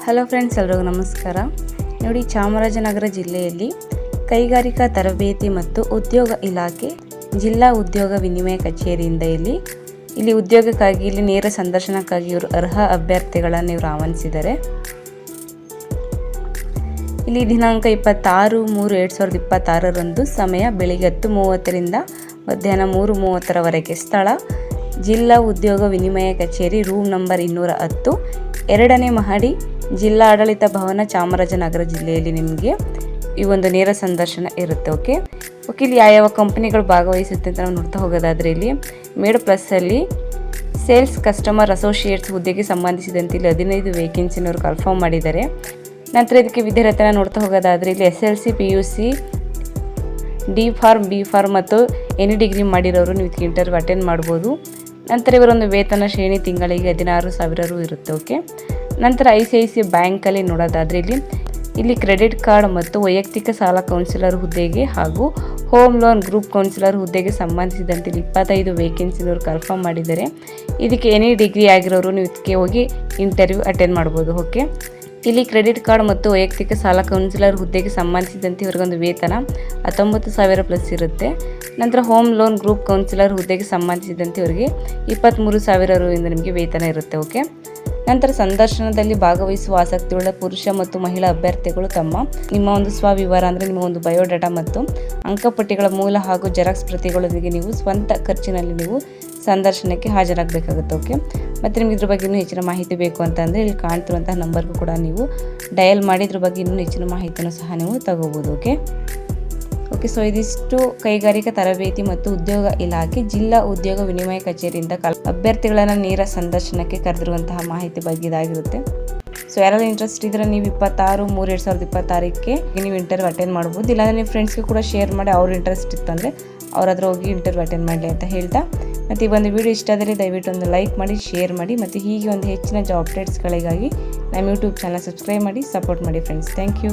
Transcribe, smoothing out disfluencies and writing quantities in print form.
Hello friends, ಎಲ್ರಿಗೂ ನಮಸ್ಕಾರ. ನೋಡಿ, ಚಾಮರಾಜನಗರ ಜಿಲ್ಲೆಯಲ್ಲಿ ಕೈಗಾರಿಕಾ ತರಬೇತಿ ಮತ್ತು ಉದ್ಯೋಗ ಇಲಾಖೆ ಜಿಲ್ಲಾ ಉದ್ಯೋಗ ವಿನಿಮಯ ಕಚೇರಿಯಿಂದ ಇಲ್ಲಿ ಉದ್ಯೋಗಕ್ಕಾಗಿ ಇಲ್ಲಿ ನೇರ ಸಂದರ್ಶನಕ್ಕಾಗಿ ಇವರು ಅರ್ಹ ಅಭ್ಯರ್ಥಿಗಳನ್ನು ಇವರು ಆಹ್ವಾನಿಸಿದ್ದಾರೆ. ಇಲ್ಲಿ ದಿನಾಂಕ 26/3/2026 ಸಮಯ ಬೆಳಿಗ್ಗೆ 10:30ರಿಂದ ಮಧ್ಯಾಹ್ನ 3:30ರವರೆಗೆ. ಸ್ಥಳ ಜಿಲ್ಲಾ ಉದ್ಯೋಗ ವಿನಿಮಯ ಕಚೇರಿ, ರೂಮ್ ನಂಬರ್ 210, 2ನೇ ಮಹಡಿ, ಜಿಲ್ಲಾ ಆಡಳಿತ ಭವನ, ಚಾಮರಾಜನಗರ ಜಿಲ್ಲೆಯಲ್ಲಿ ನಿಮಗೆ ಈ ಒಂದು ನೇರ ಸಂದರ್ಶನ ಇರುತ್ತೆ. ಓಕೆ, ಇಲ್ಲಿ ಯಾವ ಕಂಪನಿಗಳು ಭಾಗವಹಿಸುತ್ತೆ ಅಂತ ನಾವು ನೋಡ್ತಾ ಹೋಗೋದಾದರೆ, ಇಲ್ಲಿ ಮೇಡ್ ಪ್ಲಸ್ಸಲ್ಲಿ ಸೇಲ್ಸ್ ಕಸ್ಟಮರ್ ಅಸೋಸಿಯೇಟ್ಸ್ ಹುದ್ದೆಗೆ ಸಂಬಂಧಿಸಿದಂತೆ ಇಲ್ಲಿ 15 ವೇಕೆನ್ಸಿನವರು ಕನ್ಫರ್ಮ್ ಮಾಡಿದ್ದಾರೆ. ನಂತರ ಇದಕ್ಕೆ ವಿದ್ಯಾರ್ಥಿನ ನೋಡ್ತಾ ಹೋಗೋದಾದರೆ, ಇಲ್ಲಿ SLC PUC D pharm, B pharm ಮತ್ತು ಎನಿ ಡಿಗ್ರಿ ಮಾಡಿರೋರು ನೀವು ಇದಕ್ಕೆ ಇಂಟರ್ವ್ಯೂ ಅಟೆಂಡ್ ಮಾಡ್ಬೋದು. ನಂತರ ಇವರೊಂದು ವೇತನ ಶ್ರೇಣಿ ತಿಂಗಳಿಗೆ 16,000 ರು ಇರುತ್ತೆ. ಓಕೆ, ನಂತರ ICICI ಬ್ಯಾಂಕಲ್ಲಿ ನೋಡೋದಾದರೆ ಇಲ್ಲಿ ಕ್ರೆಡಿಟ್ ಕಾರ್ಡ್ ಮತ್ತು ವೈಯಕ್ತಿಕ ಸಾಲ ಕೌನ್ಸಿಲರ್ ಹುದ್ದೆಗೆ ಹಾಗೂ ಹೋಮ್ ಲೋನ್ ಗ್ರೂಪ್ ಕೌನ್ಸಿಲರ್ ಹುದ್ದೆಗೆ ಸಂಬಂಧಿಸಿದಂತೆ 25 ವೇಕೆನ್ಸಿನವರು ಕನ್ಫರ್ಮ್ ಮಾಡಿದ್ದಾರೆ. ಇದಕ್ಕೆ ಎನಿ ಡಿಗ್ರಿ ಆಗಿರೋರು ನೀವು ಇದಕ್ಕೆ ಹೋಗಿ ಇಂಟರ್ವ್ಯೂ ಅಟೆಂಡ್ ಮಾಡ್ಬೋದು. ಓಕೆ, ಇಲ್ಲಿ ಕ್ರೆಡಿಟ್ ಕಾರ್ಡ್ ಮತ್ತು ವೈಯಕ್ತಿಕ ಸಾಲ ಕೌನ್ಸಿಲರ್ ಹುದ್ದೆಗೆ ಸಂಬಂಧಿಸಿದಂತೆ ಇವರಿಗೊಂದು ವೇತನ 19,000 ಪ್ಲಸ್ ಇರುತ್ತೆ. ನಂತರ ಹೋಮ್ ಲೋನ್ ಗ್ರೂಪ್ ಕೌನ್ಸಿಲರ್ ಹುದ್ದೆಗೆ ಸಂಬಂಧಿಸಿದಂತೆ ಇವರಿಗೆ 23,000 ರುಯಿಂದ ನಿಮಗೆ ವೇತನ ಇರುತ್ತೆ. ಓಕೆ, ನಂತರ ಸಂದರ್ಶನದಲ್ಲಿ ಭಾಗವಹಿಸುವ ಆಸಕ್ತಿಯುಳ್ಳ ಪುರುಷ ಮತ್ತು ಮಹಿಳಾ ಅಭ್ಯರ್ಥಿಗಳು ನಿಮ್ಮ ಒಂದು ಸ್ವವಿವರ ಅಂದರೆ ನಿಮ್ಮ ಒಂದು ಬಯೋಡಾಟಾ ಮತ್ತು ಅಂಕಪಟ್ಟಿಗಳ ಮೂಲ ಹಾಗೂ ಜೆರಾಕ್ಸ್ ಪ್ರತಿಗಳೊಂದಿಗೆ ನೀವು ಸ್ವಂತ ಖರ್ಚಿನಲ್ಲಿ ನೀವು ಸಂದರ್ಶನಕ್ಕೆ ಹಾಜರಾಗಬೇಕಾಗುತ್ತೆ. ಓಕೆ, ಮತ್ತು ನಿಮಗೆ ಇದ್ರ ಬಗ್ಗೆ ಇನ್ನೂ ಹೆಚ್ಚಿನ ಮಾಹಿತಿ ಬೇಕು ಅಂತಂದರೆ ಇಲ್ಲಿ ಕಾಣ್ತಿರುವಂತಹ ನಂಬರ್ಗೂ ಕೂಡ ನೀವು ಡಯಲ್ ಮಾಡಿ ಇದ್ರ ಬಗ್ಗೆ ಇನ್ನೂ ಹೆಚ್ಚಿನ ಮಾಹಿತಿಯನ್ನು ಸಹ ನೀವು ತಗೋಬೋದು. ಓಕೆ, ಸೊ ಇದಿಷ್ಟು ಕೈಗಾರಿಕಾ ತರಬೇತಿ ಮತ್ತು ಉದ್ಯೋಗ ಇಲಾಖೆ ಜಿಲ್ಲಾ ಉದ್ಯೋಗ ವಿನಿಮಯ ಕಚೇರಿಯಿಂದ ಅಭ್ಯರ್ಥಿಗಳನ್ನು ನೇರ ಸಂದರ್ಶನಕ್ಕೆ ಕರೆದಿರುವಂತಹ ಮಾಹಿತಿ ಬಗ್ಗೆ ಇದಾಗಿರುತ್ತೆ. ಸೊ ಯಾರೆಲ್ಲ ಇಂಟ್ರೆಸ್ಟ್ ಇದ್ದರೆ ನೀವು 26/3/2026ಕ್ಕೆ ನೀವು ಇಂಟರ್ವ್ಯೂ ಅಟೆಂಡ್ ಮಾಡ್ಬೋದು. ಇಲ್ಲಾಂದರೆ ನಿಮ್ಮ ಫ್ರೆಂಡ್ಸ್ಗೆ ಕೂಡ ಶೇರ್ ಮಾಡಿ, ಅವ್ರ ಇಂಟ್ರೆಸ್ಟ್ ಇತ್ತಂದರೆ ಅವ್ರ ಹತ್ರ ಹೋಗಿ ಇಂಟರ್ವ್ಯೂ ಅಟೆಂಡ್ ಮಾಡಲಿ ಅಂತ ಹೇಳ್ತಾ, ಮತ್ತು ಈ ಒಂದು ವಿಡಿಯೋ ಇಷ್ಟ ಆದರೆ ದಯವಿಟ್ಟು ಒಂದು ಲೈಕ್ ಮಾಡಿ, ಶೇರ್ ಮಾಡಿ, ಮತ್ತು ಹೀಗೆ ಒಂದು ಹೆಚ್ಚಿನ ಜಾಬ್ ಅಪ್ಡೇಟ್ಸ್ಗಳಿಗಾಗಿ ನಮ್ಮ ಯೂಟ್ಯೂಬ್ ಚಾನಲ್ ಸಬ್ಸ್ಕ್ರೈಬ್ ಮಾಡಿ, ಸಪೋರ್ಟ್ ಮಾಡಿ ಫ್ರೆಂಡ್ಸ್. Thank you.